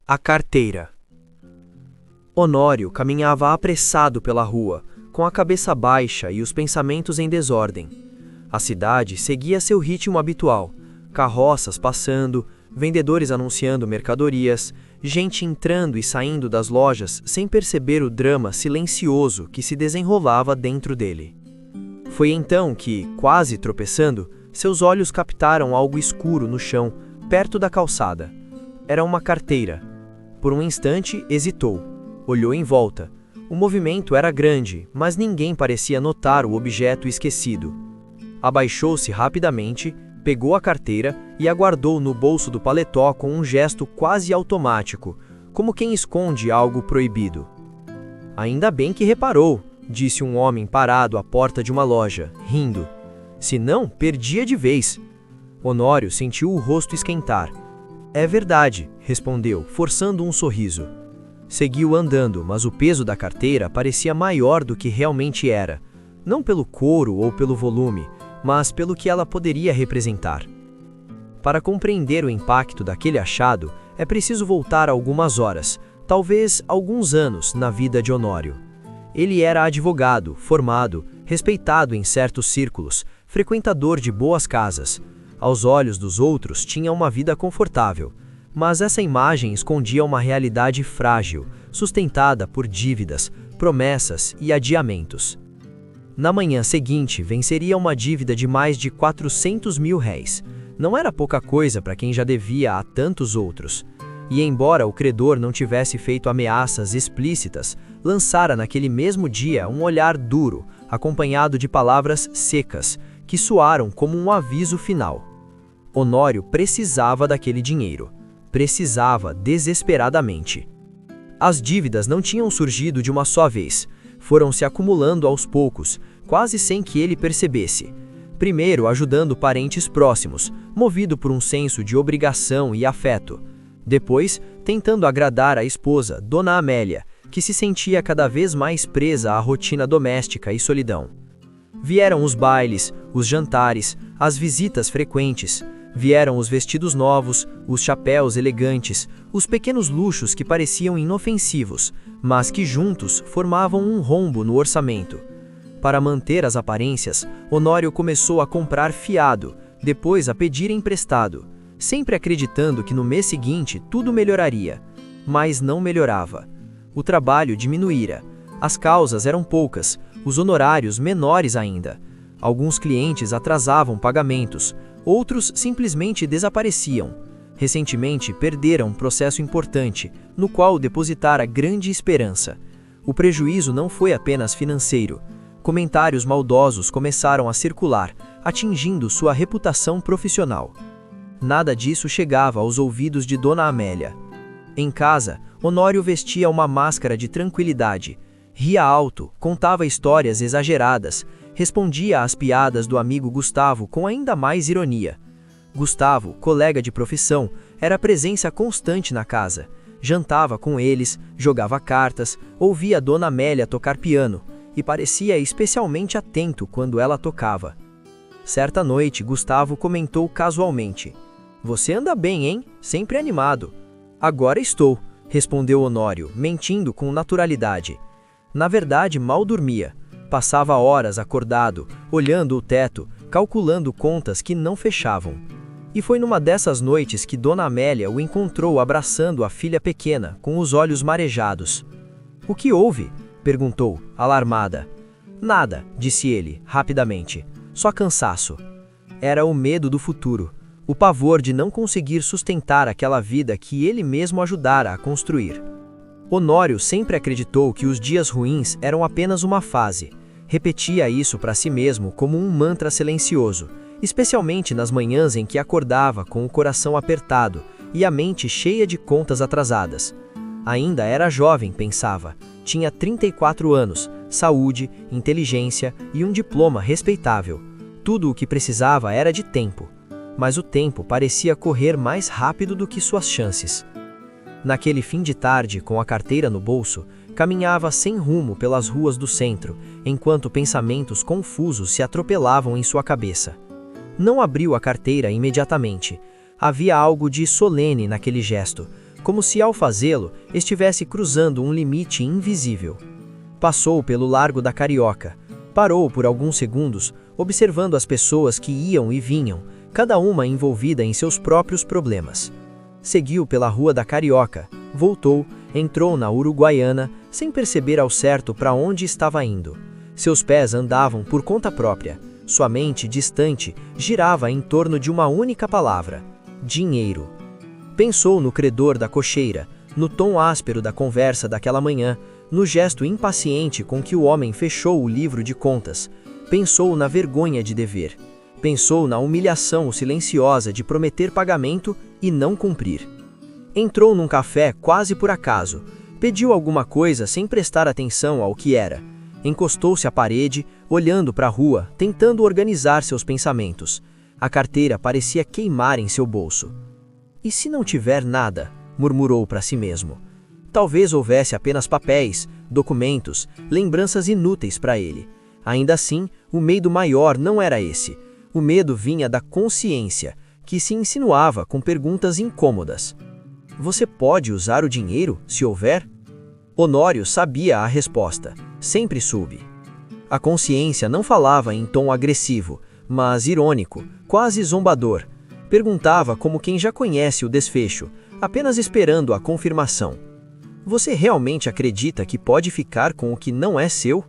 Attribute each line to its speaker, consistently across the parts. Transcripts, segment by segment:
Speaker 1: A carteira. Honório caminhava apressado pela rua, com a cabeça baixa e os pensamentos em desordem. A cidade seguia seu ritmo habitual, carroças passando, vendedores anunciando mercadorias, gente entrando e saindo das lojas sem perceber o drama silencioso que se desenrolava dentro dele. Foi então que, quase tropeçando, seus olhos captaram algo escuro no chão, perto da calçada. Era uma carteira. Por um instante, hesitou. Olhou em volta. O movimento era grande, mas ninguém parecia notar o objeto esquecido. Abaixou-se rapidamente, pegou a carteira e a guardou no bolso do paletó com um gesto quase automático, como quem esconde algo proibido. Ainda bem que reparou, disse um homem parado à porta de uma loja, rindo. Senão, perdia de vez. Honório sentiu o rosto esquentar. É verdade, respondeu, forçando um sorriso. Seguiu andando, mas o peso da carteira parecia maior do que realmente era, não pelo couro ou pelo volume, mas pelo que ela poderia representar. Para compreender o impacto daquele achado, é preciso voltar algumas horas, talvez alguns anos, na vida de Honório. Ele era advogado, formado, respeitado em certos círculos, frequentador de boas casas. Aos olhos dos outros, tinha uma vida confortável, mas essa imagem escondia uma realidade frágil, sustentada por dívidas, promessas e adiamentos. Na manhã seguinte, venceria uma dívida de mais de 400 mil réis. Não era pouca coisa para quem já devia a tantos outros. E embora o credor não tivesse feito ameaças explícitas, lançara naquele mesmo dia um olhar duro, acompanhado de palavras secas, que soaram como um aviso final. Honório precisava daquele dinheiro. Precisava desesperadamente. As dívidas não tinham surgido de uma só vez. Foram se acumulando aos poucos, quase sem que ele percebesse. Primeiro ajudando parentes próximos, movido por um senso de obrigação e afeto. Depois, tentando agradar a esposa, Dona Amélia, que se sentia cada vez mais presa à rotina doméstica e solidão. Vieram os bailes, os jantares, as visitas frequentes. Vieram os vestidos novos, os chapéus elegantes, os pequenos luxos que pareciam inofensivos, mas que juntos formavam um rombo no orçamento. Para manter as aparências, Honório começou a comprar fiado, depois a pedir emprestado, sempre acreditando que no mês seguinte tudo melhoraria. Mas não melhorava. O trabalho diminuíra. As causas eram poucas, os honorários menores ainda. Alguns clientes atrasavam pagamentos, outros simplesmente desapareciam. Recentemente perderam um processo importante, no qual depositara grande esperança. O prejuízo não foi apenas financeiro. Comentários maldosos começaram a circular, atingindo sua reputação profissional. Nada disso chegava aos ouvidos de Dona Amélia. Em casa, Honório vestia uma máscara de tranquilidade. Ria alto, contava histórias exageradas, respondia às piadas do amigo Gustavo com ainda mais ironia. Gustavo, colega de profissão, era presença constante na casa. Jantava com eles, jogava cartas, ouvia Dona Amélia tocar piano e parecia especialmente atento quando ela tocava. Certa noite, Gustavo comentou casualmente: "Você anda bem, hein? Sempre animado." "Agora estou", respondeu Honório, mentindo com naturalidade. Na verdade, mal dormia. Passava horas acordado, olhando o teto, calculando contas que não fechavam. E foi numa dessas noites que Dona Amélia o encontrou abraçando a filha pequena, com os olhos marejados. "O que houve?" perguntou, alarmada. "Nada", disse ele, rapidamente. "Só cansaço." Era o medo do futuro, o pavor de não conseguir sustentar aquela vida que ele mesmo ajudara a construir. Honório sempre acreditou que os dias ruins eram apenas uma fase. Repetia isso para si mesmo como um mantra silencioso, especialmente nas manhãs em que acordava com o coração apertado e a mente cheia de contas atrasadas. Ainda era jovem, pensava. Tinha 34 anos, saúde, inteligência e um diploma respeitável. Tudo o que precisava era de tempo. Mas o tempo parecia correr mais rápido do que suas chances. Naquele fim de tarde, com a carteira no bolso, caminhava sem rumo pelas ruas do centro, enquanto pensamentos confusos se atropelavam em sua cabeça. Não abriu a carteira imediatamente. Havia algo de solene naquele gesto, como se ao fazê-lo estivesse cruzando um limite invisível. Passou pelo Largo da Carioca, parou por alguns segundos, observando as pessoas que iam e vinham, cada uma envolvida em seus próprios problemas. Seguiu pela Rua da Carioca, voltou, entrou na Uruguaiana, sem perceber ao certo para onde estava indo. Seus pés andavam por conta própria. Sua mente, distante, girava em torno de uma única palavra: dinheiro. Pensou no credor da cocheira, no tom áspero da conversa daquela manhã, no gesto impaciente com que o homem fechou o livro de contas. Pensou na vergonha de dever. Pensou na humilhação silenciosa de prometer pagamento e não cumprir. Entrou num café quase por acaso. Pediu alguma coisa sem prestar atenção ao que era. Encostou-se à parede, olhando para a rua, tentando organizar seus pensamentos. A carteira parecia queimar em seu bolso. E se não tiver nada? Murmurou para si mesmo. Talvez houvesse apenas papéis, documentos, lembranças inúteis para ele. Ainda assim, o medo maior não era esse. O medo vinha da consciência, que se insinuava com perguntas incômodas. Você pode usar o dinheiro, se houver? Honório sabia a resposta. Sempre soube. A consciência não falava em tom agressivo, mas irônico, quase zombador. Perguntava como quem já conhece o desfecho, apenas esperando a confirmação. Você realmente acredita que pode ficar com o que não é seu?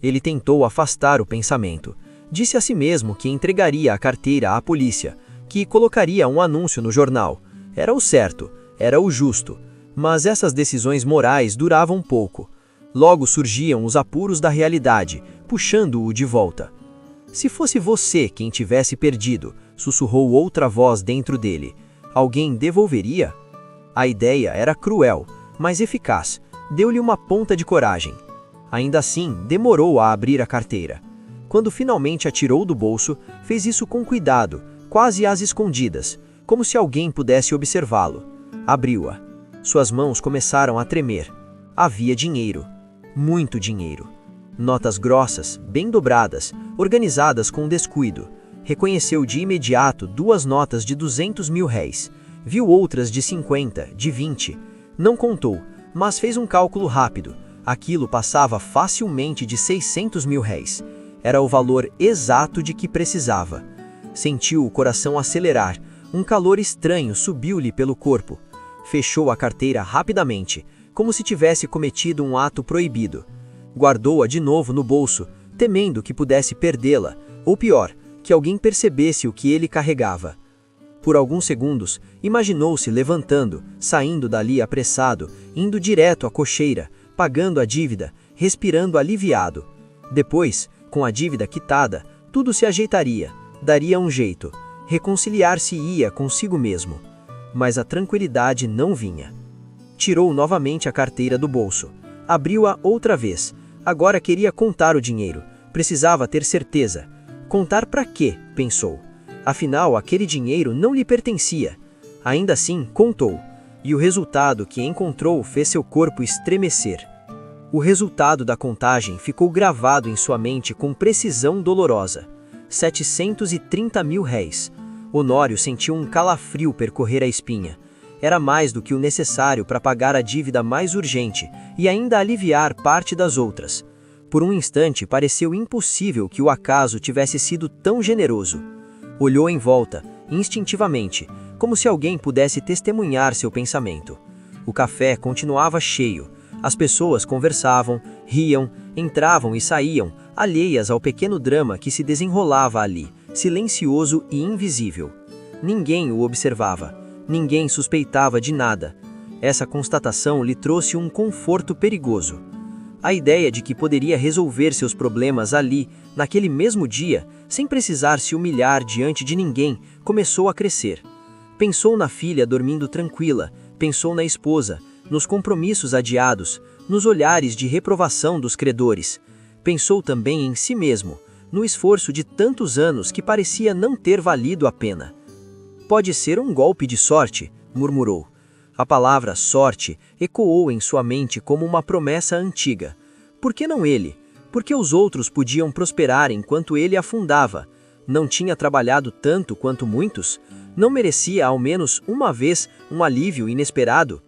Speaker 1: Ele tentou afastar o pensamento. Disse a si mesmo que entregaria a carteira à polícia, que colocaria um anúncio no jornal. Era o certo, era o justo. Mas essas decisões morais duravam pouco. Logo surgiam os apuros da realidade, puxando-o de volta. Se fosse você quem tivesse perdido, sussurrou outra voz dentro dele, alguém devolveria? A ideia era cruel, mas eficaz. Deu-lhe uma ponta de coragem. Ainda assim, demorou a abrir a carteira. Quando finalmente a tirou do bolso, fez isso com cuidado, quase às escondidas, como se alguém pudesse observá-lo. Abriu-a. Suas mãos começaram a tremer. Havia dinheiro. Muito dinheiro. Notas grossas, bem dobradas, organizadas com descuido. Reconheceu de imediato 2 notas de 200 mil réis. Viu outras de 50, de 20. Não contou, mas fez um cálculo rápido. Aquilo passava facilmente de 600 mil réis. Era o valor exato de que precisava. Sentiu o coração acelerar. Um calor estranho subiu-lhe pelo corpo. Fechou a carteira rapidamente, como se tivesse cometido um ato proibido. Guardou-a de novo no bolso, temendo que pudesse perdê-la, ou pior, que alguém percebesse o que ele carregava. Por alguns segundos, imaginou-se levantando, saindo dali apressado, indo direto à cocheira, pagando a dívida, respirando aliviado. Depois, com a dívida quitada, tudo se ajeitaria, daria um jeito, reconciliar-se-ia consigo mesmo. Mas a tranquilidade não vinha. Tirou novamente a carteira do bolso. Abriu-a outra vez. Agora queria contar o dinheiro. Precisava ter certeza. Contar para quê? Pensou. Afinal, aquele dinheiro não lhe pertencia. Ainda assim, contou. E o resultado que encontrou fez seu corpo estremecer. O resultado da contagem ficou gravado em sua mente com precisão dolorosa. 730 mil réis. Honório sentiu um calafrio percorrer a espinha. Era mais do que o necessário para pagar a dívida mais urgente e ainda aliviar parte das outras. Por um instante pareceu impossível que o acaso tivesse sido tão generoso. Olhou em volta, instintivamente, como se alguém pudesse testemunhar seu pensamento. O café continuava cheio. As pessoas conversavam, riam, entravam e saíam, alheias ao pequeno drama que se desenrolava ali, silencioso e invisível. Ninguém o observava. Ninguém suspeitava de nada. Essa constatação lhe trouxe um conforto perigoso. A ideia de que poderia resolver seus problemas ali, naquele mesmo dia, sem precisar se humilhar diante de ninguém, começou a crescer. Pensou na filha dormindo tranquila, pensou na esposa, nos compromissos adiados, nos olhares de reprovação dos credores. Pensou também em si mesmo, no esforço de tantos anos que parecia não ter valido a pena. Pode ser um golpe de sorte, murmurou. A palavra sorte ecoou em sua mente como uma promessa antiga. Por que não ele? Por que os outros podiam prosperar enquanto ele afundava? Não tinha trabalhado tanto quanto muitos? Não merecia ao menos uma vez um alívio inesperado?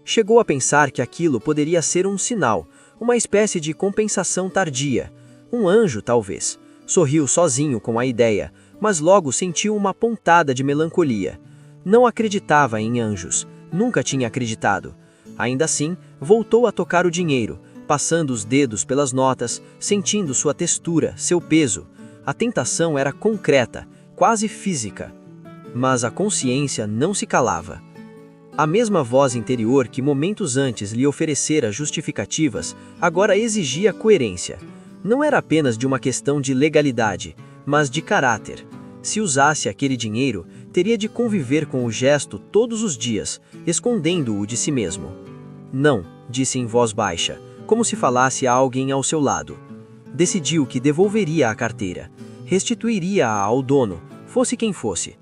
Speaker 1: Chegou a pensar que aquilo poderia ser um sinal, uma espécie de compensação tardia. Um anjo, talvez. Sorriu sozinho com a ideia, mas logo sentiu uma pontada de melancolia. Não acreditava em anjos, nunca tinha acreditado. Ainda assim, voltou a tocar o dinheiro, passando os dedos pelas notas, sentindo sua textura, seu peso. A tentação era concreta, quase física. Mas a consciência não se calava. A mesma voz interior que momentos antes lhe oferecera justificativas, agora exigia coerência. Não era apenas de uma questão de legalidade, mas de caráter. Se usasse aquele dinheiro, teria de conviver com o gesto todos os dias, escondendo-o de si mesmo. Não, disse em voz baixa, como se falasse a alguém ao seu lado. Decidiu que devolveria a carteira. Restituiria-a ao dono, fosse quem fosse.